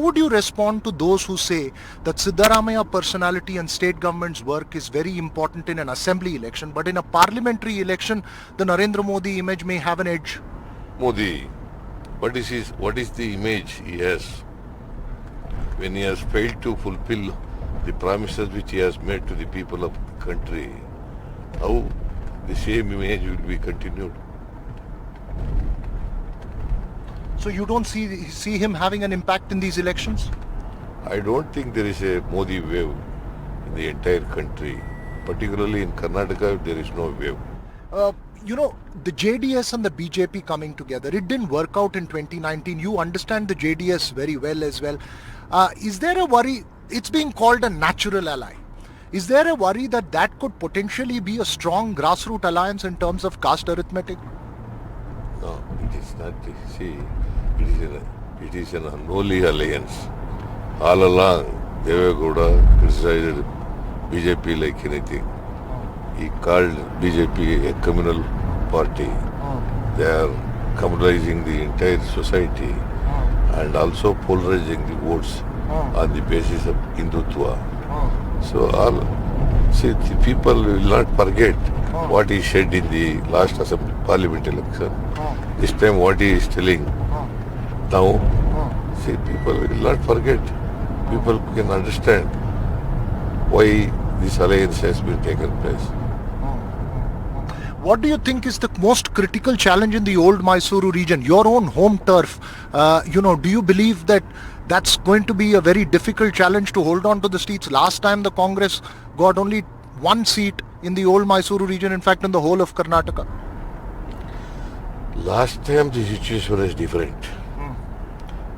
would you respond to those who say that Siddaramaiah personality and state government's work is very important in an assembly election, but in a parliamentary election, the Narendra Modi image may have an edge? Modi, what is the image he has when he has failed to fulfill the promises which he has made to the people of the country? How the same image will be continued? So you don't see him having an impact in these elections? I don't think there is a Modi wave in the entire country. Particularly in Karnataka, there is no wave. The JDS and the BJP coming together, it didn't work out in 2019. You understand the JDS very well as well. Is there a worry? It's being called a natural ally. Is there a worry that that could potentially be a strong grassroots alliance in terms of caste arithmetic? No, it is not. See, it is an unholy alliance. All along, Devegowda criticized BJP like anything. He called BJP a communal party. They are communalizing the entire society and also polarizing the votes on the basis of Hindutva. So the people will not forget what he said in the last parliament election. This time what he is telling now, people will not forget. People can understand why this alliance has been taken place. What do you think is the most critical challenge in the old Mysuru region, your own home turf? Do you believe that that's going to be a very difficult challenge to hold on to the seats? Last time the Congress got only one seat in the old Mysuru region, in fact in the whole of Karnataka. Last time the situation was different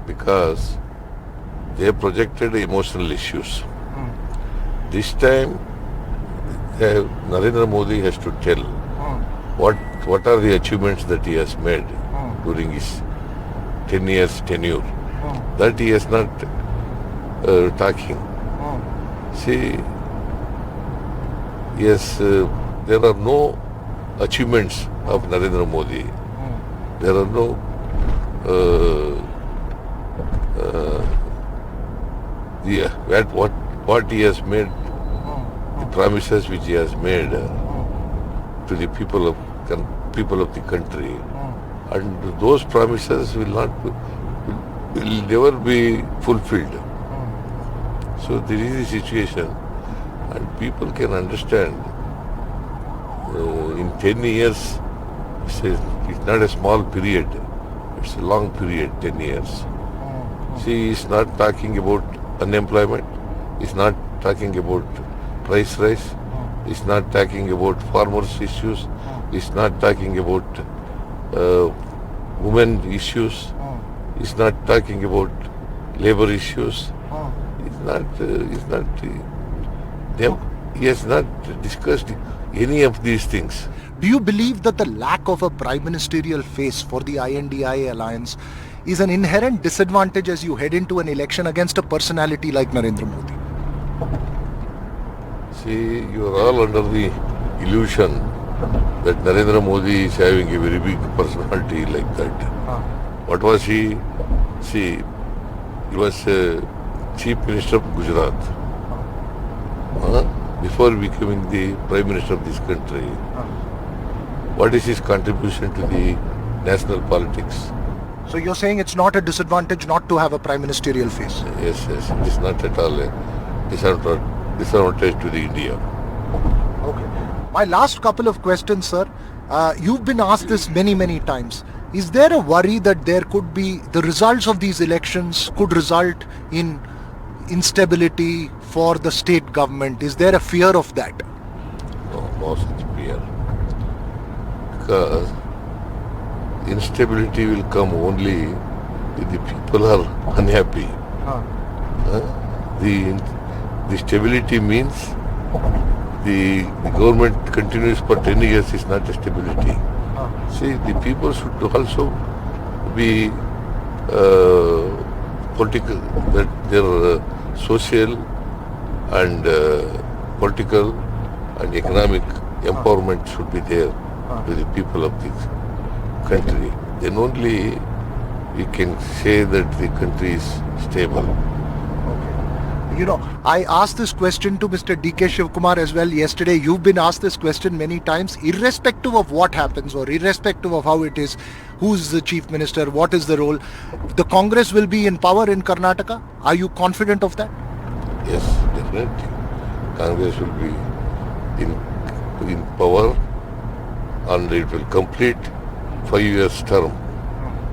because they projected emotional issues. This time Narendra Modi has to tell what are the achievements that he has made during his 10 years tenure. That he is not talking. See, yes, there are no achievements of Narendra Modi. There are no what he has made, the promises which he has made to the people of the country, and those promises will never be fulfilled. So this is the situation, and people can understand. In 10 years, it's not a small period; it's a long period. 10 years. See, he's not talking about unemployment. He's not talking about price rise. He's not talking about farmers' issues. He's not talking about women issues. He's not talking about labor issues. He has not discussed any of these things. Do you believe that the lack of a prime ministerial face for the INDI alliance is an inherent disadvantage as you head into an election against a personality like Narendra Modi? See, you are all under the illusion that Narendra Modi is having a very big personality like that. What was he? See, he was Chief Minister of Gujarat. Before becoming the Prime Minister of this country. What is his contribution to the national politics? So you're saying it's not a disadvantage not to have a prime ministerial face? Yes, it is not at all a disadvantage to the India. Okay. My last couple of questions, sir. You've been asked this many times. Is there a worry that there could be, the results of these elections could result in instability for the state government? Is there a fear of that? No such fear. Because instability will come only if the people are unhappy. The stability means the government continues for 10 years is not a stability. See, the people should also be political, that their social and political and economic empowerment should be there to the people of this country. Then only we can say that the country is stable. You know, I asked this question to Mr. D.K. Shivkumar as well yesterday. You've been asked this question many times. Irrespective of what happens or irrespective of how it is, who's the chief minister, what is the role, the Congress will be in power in Karnataka. Are you confident of that? Yes, definitely. Congress will be in power and it will complete 5 years term.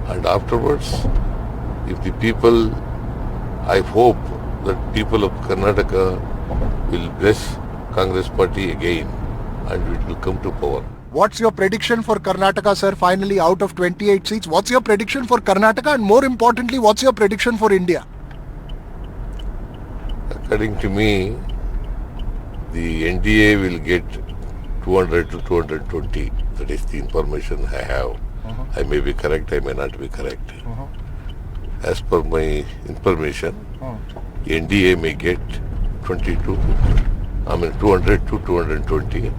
And afterwards, if the people, I hope that people of Karnataka will bless Congress party again and it will come to power. What's your prediction for Karnataka, sir? Finally, out of 28 seats, what's your prediction for Karnataka? And more importantly, what's your prediction for India? According to me, the NDA will get 200 to 220. That is the information I have. I may be correct, I may not be correct. As per my information, NDA may get 200 to 220